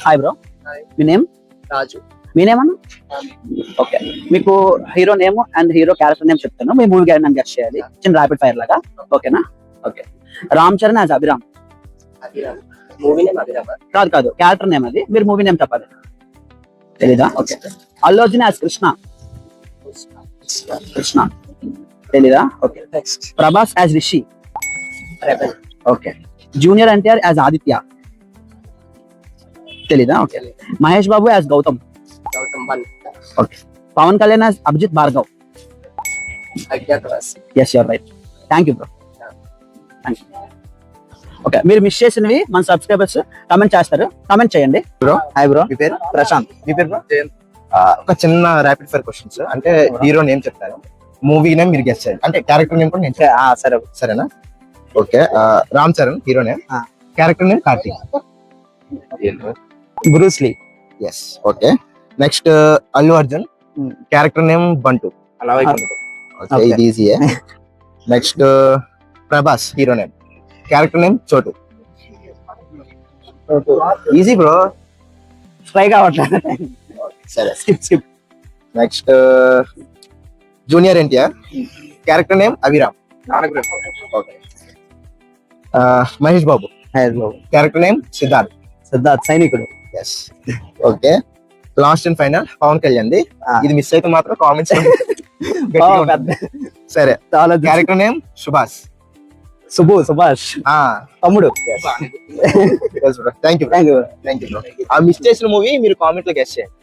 Hi bro, మీ name? రాజు. మీ name అన్న? Okay, మీకు hero name and hero character name చెప్తాను, మీ movie character name guest చేయాలి, చిన్న ర్యాపిడ్ ఫైర్ లాగా. ఓకేనా? Okay. Ram Charan as Abhiram. Movie name Abhiram. కాదు, క్యారెక్టర్ నేమ్ అది, మీరు మూవీ నేమ్ చెప్పాలి. తెలీదా? ఓకే. అల్లు అర్జున్ యాజ్ కృష్ణ. కృష్ణ తెలీదా? Okay. Next Prabhas as Rishi. Rebel. Okay. Junior NTR as Aditya. తెలీదా? Okay. Mahesh Babu as Gautam. Gautam 1. Okay. Pawan Kalyan as Abhijit Bhargav. Agnyaathavaasi. Yes, you're right. Thank you bro. Okay, మీరు మిస్ చేసినవి మన సబ్స్క్రైబర్స్ కమెంట్ చేస్తారు, కమెంట్ చేయండి. Bro hi bro. మీ పేరు? ప్రశాంత్. మీ పేరు బ్రో? ఒక చిన్న ర్యాపిడ్ ఫైర్ క్వశ్చన్స్, అంటే హీరో నేమ్ చెప్తాను, మూవీ నేమ్ మీరు గెస్ట్ చేయాలి, అంటే క్యారెక్టర్ నేమ్ కూడా నేను సరే. సరేనా? Okay. Ram Charan hero name, character name Karthik. Bruce Lee. Yes. Okay. Next Allu Arjun, character name Bantu. Okay, ఇది ఈజీయే. Next Prabhas hero name, character name Chotu. Easy bro. Try కావట్లేదు. సరే, skip. Next junior NTR, character name Abhiram. Okay. Mahesh Babu, character name Siddharth Sainikudu. Yes. Okay. Last and final Pawan Kalyan the, ఇది miss అయితే మాత్రం comments. సరే, character name Subhash. Subhash Thammudu. Thank you. ఆ miss చేసిన మూవీ మీరు కామెంట్ లో గెస్ట్ చేయండి.